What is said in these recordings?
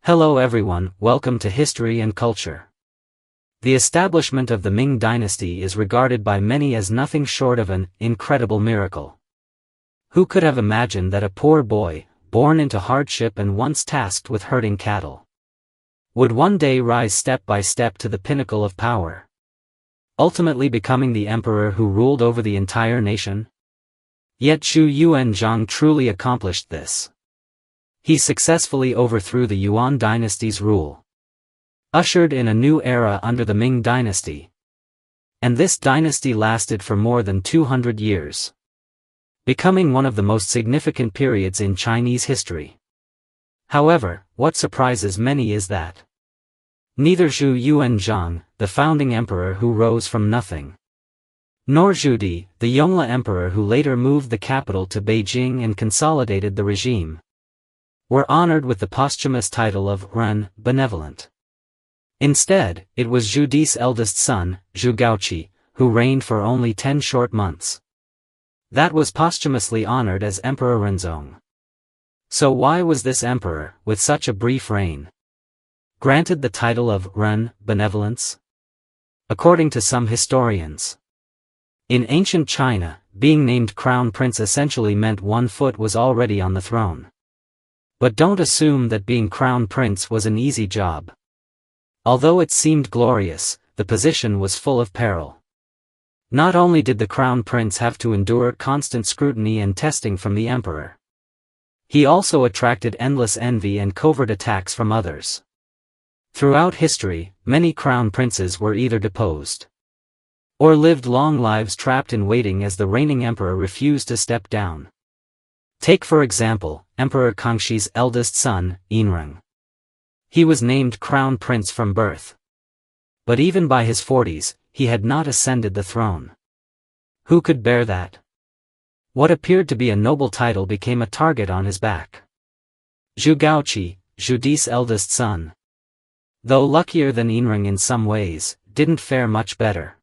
Hello everyone, welcome to History and Culture. The establishment of the Ming dynasty is regarded by many as nothing short of an incredible miracle. Who could have imagined that a poor boy, born into hardship and once tasked with herding cattle, would one day rise step by step to the pinnacle of power, ultimately becoming the emperor who ruled over the entire nation? Yet Zhu Xianzhong truly accomplished this. He successfully overthrew the Yuan dynasty's rule, ushered in a new era under the Ming dynasty. And this dynasty lasted for more than 200 years, becoming one of the most significant periods in Chinese history. However, what surprises many is that neither Zhu Xianzhong, the founding emperor who rose from nothing, nor Zhu Di, the Yongle emperor who later moved the capital to Beijing and consolidated the regime, were honored with the posthumous title of Benevolent. Instead, it was Zhu Di's eldest son, Zhu Gaochi, who reigned for only 10 short months, that was posthumously honored as Emperor Hongzhang. So why was this emperor, with such a brief reign, granted the title of Benevolence? According to some historians, in ancient China, being named crown prince essentially meant one foot was already on the throne. But don't assume that being crown prince was an easy job. Although it seemed glorious, the position was full of peril. Not only did the crown prince have to endure constant scrutiny and testing from the emperor, he also attracted endless envy and covert attacks from others. Throughout history, many crown princes were either deposed or lived long lives trapped in waiting as the reigning emperor refused to step down. Take for example, Emperor Kangxi's eldest son, Yinreng. He was named crown prince from birth, but even by his 40s, he had not ascended the throne. Who could bear that? What appeared to be a noble title became a target on his back. Zhu Gaochi, Zhu Di's eldest son, though luckier than Yinreng in some ways, didn't fare much better.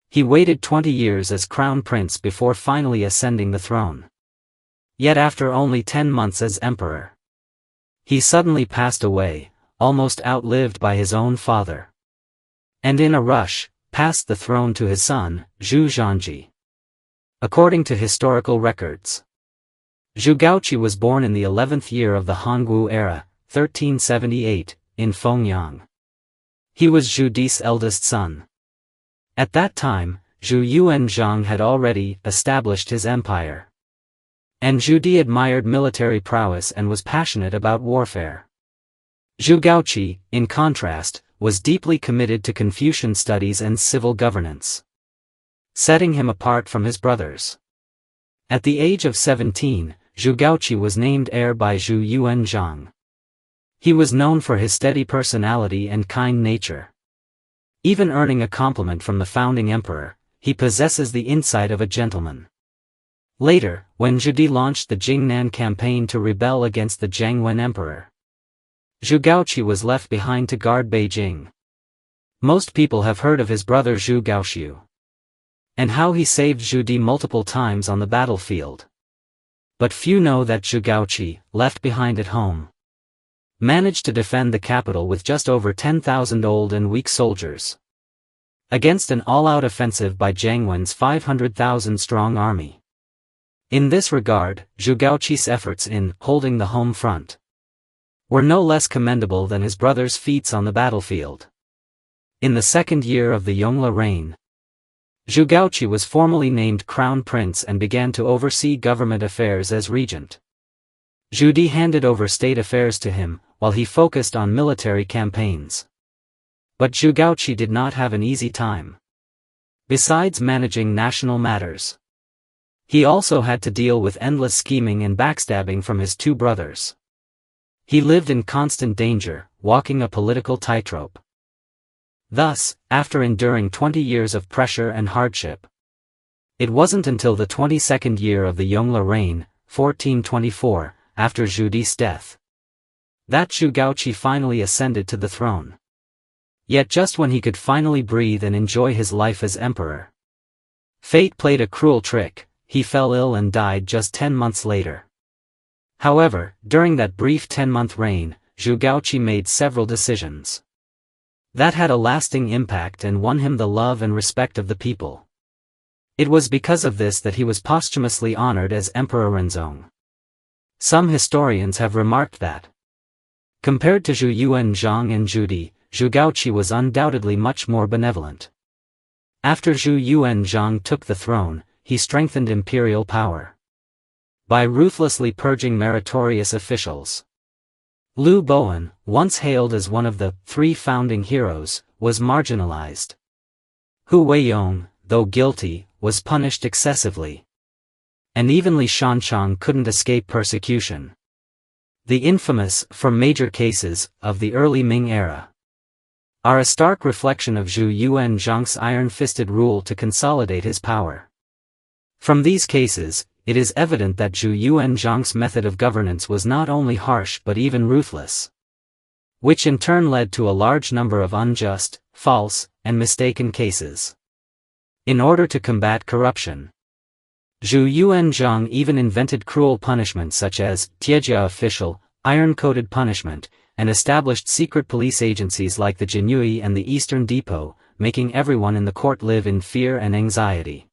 He waited 20 years as crown prince before finally ascending the throne. Yet after only 10 months as emperor, he suddenly passed away, almost outlived by his own father, and in a rush, passed the throne to his son, Zhu Zhangji. According to historical records, Zhu Gaochi was born in the 11th year of the Hongwu era, 1378, in Fengyang. He was Zhu Di's eldest son. At that time, Zhu Xianzhong had already established his empire, and Zhu Di admired military prowess and was passionate about warfare. Zhu Gaochi, in contrast, was deeply committed to Confucian studies and civil governance, setting him apart from his brothers. At the age of 17, Zhu Gaochi was named heir by Zhu Xianzhong. He was known for his steady personality and kind nature. Even earning a compliment from the founding emperor, he possesses the insight of a gentleman. Later, when Zhu Di launched the Jingnan campaign to rebel against the Zhang emperor, Zhu Gaochi was left behind to guard Beijing. Most people have heard of his brother Zhu Gaoxiu, and how he saved Zhu Di multiple times on the battlefield. But few know that Zhu Gaochi, left behind at home, managed to defend the capital with just over 10,000 old and weak soldiers, against an all-out offensive by Zhang 500,000-strong army. In this regard, Zhu Gaochi's efforts in holding the home front were no less commendable than his brother's feats on the battlefield. In the second year of the Yongle reign, Zhu Gaochi was formally named crown prince and began to oversee government affairs as regent. Zhu Di handed over state affairs to him, while he focused on military campaigns. But Zhu Gaochi did not have an easy time. Besides managing national matters, he also had to deal with endless scheming and backstabbing from his two brothers. He lived in constant danger, walking a political tightrope. Thus, after enduring 20 years of pressure and hardship, it wasn't until the 22nd year of the Yongle reign, 1424, after Zhu Di's death, that Zhu Gaochi finally ascended to the throne. Yet just when he could finally breathe and enjoy his life as emperor, fate played a cruel trick. He fell ill and died just 10 months later. However, during that brief 10-month reign, Zhu Gaochi made several decisions that had a lasting impact and won him the love and respect of the people. It was because of this that he was posthumously honored as Emperor Renzong. Some historians have remarked that, compared to Zhu Yuanzhang and Zhu Di, Zhu Gaochi was undoubtedly much more benevolent. After Zhu Yuanzhang took the throne, he strengthened imperial power by ruthlessly purging meritorious officials. Liu Bei, once hailed as one of the 3 founding heroes, was marginalized. Hu Weiyong, though guilty, was punished excessively. And even Li Shanchang couldn't escape persecution. The infamous, for major cases, of the early Ming era are a stark reflection of Zhu Yuanzhang's iron-fisted rule to consolidate his power. From these cases, it is evident that Zhu Yuanzhang's method of governance was not only harsh but even ruthless, which in turn led to a large number of unjust, false, and mistaken cases. In order to combat corruption, Zhu Yuanzhang even invented cruel punishments such as Tiejia official, iron-coated punishment, and established secret police agencies like the Jinyui and the Eastern Depot, making everyone in the court live in fear and anxiety.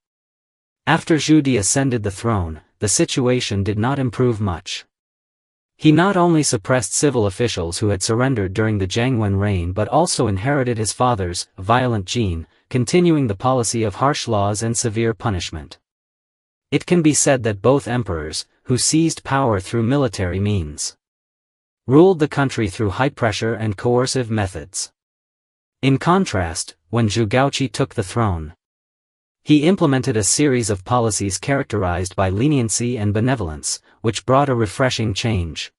After Zhu Di ascended the throne, the situation did not improve much. He not only suppressed civil officials who had surrendered during the Zhangwen reign but also inherited his father's violent gene, continuing the policy of harsh laws and severe punishment. It can be said that both emperors, who seized power through military means, ruled the country through high-pressure and coercive methods. In contrast, when Zhu Gaochi took the throne, he implemented a series of policies characterized by leniency and benevolence, which brought a refreshing change.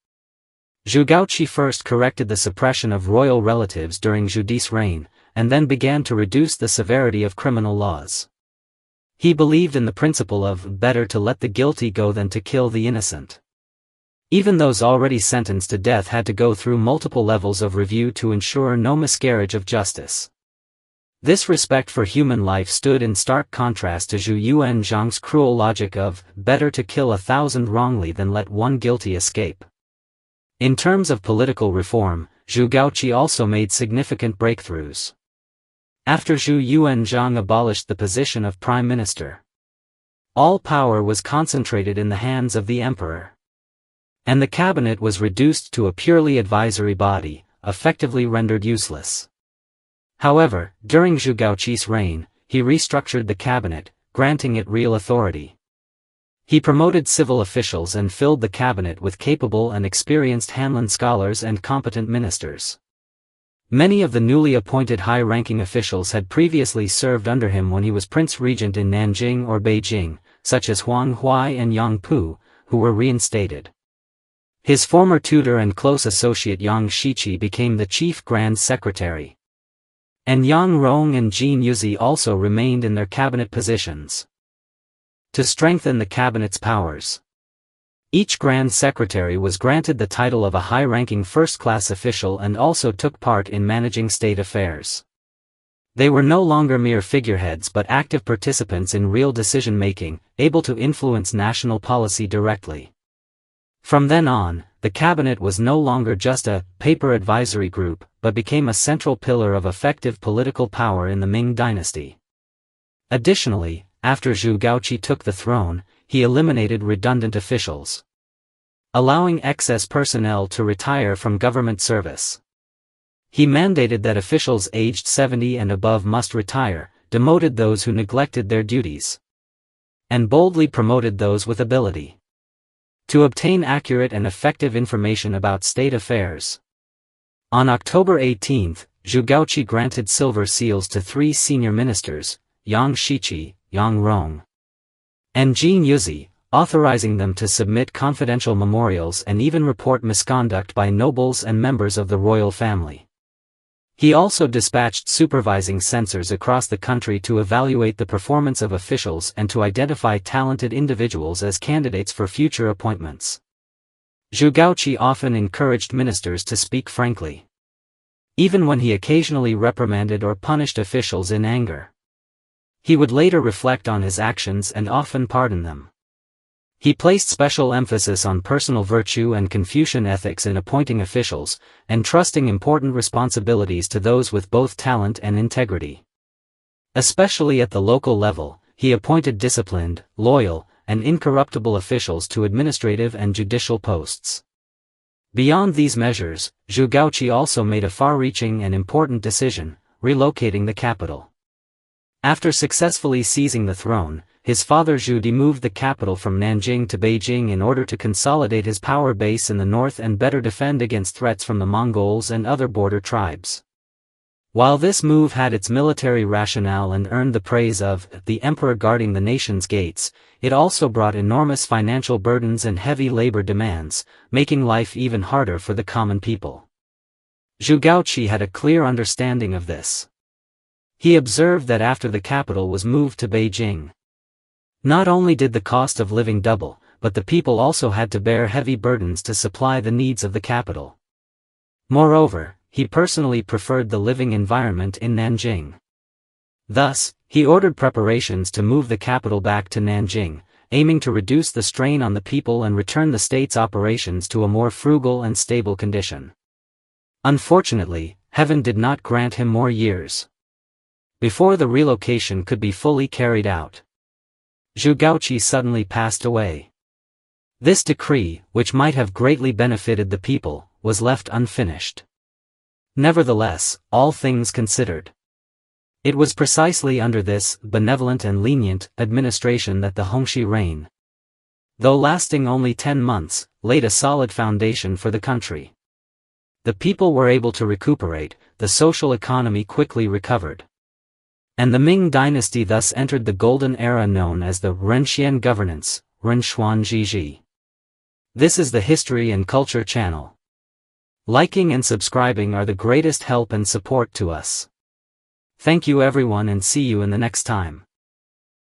Zhu Gaochi first corrected the suppression of royal relatives during Zhu Di's reign, and then began to reduce the severity of criminal laws. He believed in the principle of better to let the guilty go than to kill the innocent. Even those already sentenced to death had to go through multiple levels of review to ensure no miscarriage of justice. This respect for human life stood in stark contrast to Zhu Yuanzhang's cruel logic of better to kill 1,000 wrongly than let one guilty escape. In terms of political reform, Zhu Gaochi also made significant breakthroughs. After Zhu Yuanzhang abolished the position of prime minister, all power was concentrated in the hands of the emperor, and the cabinet was reduced to a purely advisory body, effectively rendered useless. However, during Zhu Gaochi's reign, he restructured the cabinet, granting it real authority. He promoted civil officials and filled the cabinet with capable and experienced Hanlin scholars and competent ministers. Many of the newly appointed high-ranking officials had previously served under him when he was Prince Regent in Nanjing or Beijing, such as Huang Huai and Yang Pu, who were reinstated. His former tutor and close associate Yang Shiqi became the chief grand secretary, and Yang Rong and Jin Yuzi also remained in their cabinet positions. To strengthen the cabinet's powers, each grand secretary was granted the title of a high-ranking first-class official and also took part in managing state affairs. They were no longer mere figureheads but active participants in real decision-making, able to influence national policy directly. From then on, the cabinet was no longer just a paper advisory group, but became a central pillar of effective political power in the Ming dynasty. Additionally, after Zhu Gaochi took the throne, he eliminated redundant officials, allowing excess personnel to retire from government service. He mandated that officials aged 70 and above must retire, demoted those who neglected their duties, and boldly promoted those with ability to obtain accurate and effective information about state affairs. On October 18, Zhu Gaochi granted silver seals to 3 senior ministers, Yang Shiqi, Yang Rong, and Jin Yuzi, authorizing them to submit confidential memorials and even report misconduct by nobles and members of the royal family. He also dispatched supervising censors across the country to evaluate the performance of officials and to identify talented individuals as candidates for future appointments. Zhu Gaochi often encouraged ministers to speak frankly, even when he occasionally reprimanded or punished officials in anger. He would later reflect on his actions and often pardon them. He placed special emphasis on personal virtue and Confucian ethics in appointing officials, entrusting important responsibilities to those with both talent and integrity. Especially at the local level, he appointed disciplined, loyal, and incorruptible officials to administrative and judicial posts. Beyond these measures, Zhu Gaochi also made a far-reaching and important decision, relocating the capital. After successfully seizing the throne, his father Zhu moved the capital from Nanjing to Beijing in order to consolidate his power base in the north and better defend against threats from the Mongols and other border tribes. While this move had its military rationale and earned the praise of the emperor guarding the nation's gates, it also brought enormous financial burdens and heavy labor demands, making life even harder for the common people. Zhu Gaochi had a clear understanding of this. He observed that after the capital was moved to Beijing, not only did the cost of living double, but the people also had to bear heavy burdens to supply the needs of the capital. Moreover, he personally preferred the living environment in Nanjing. Thus, he ordered preparations to move the capital back to Nanjing, aiming to reduce the strain on the people and return the state's operations to a more frugal and stable condition. Unfortunately, heaven did not grant him more years. Before the relocation could be fully carried out, Zhu Gaochi suddenly passed away. This decree, which might have greatly benefited the people, was left unfinished. Nevertheless, all things considered, it was precisely under this benevolent and lenient administration that the Hongxi reign, though lasting only 10 months, laid a solid foundation for the country. The people were able to recuperate, the social economy quickly recovered, and the Ming dynasty thus entered the golden era known as the Renxian governance, Renshuan. This is the History and Culture channel. Liking and subscribing are the greatest help and support to us. Thank you everyone and see you in the next time.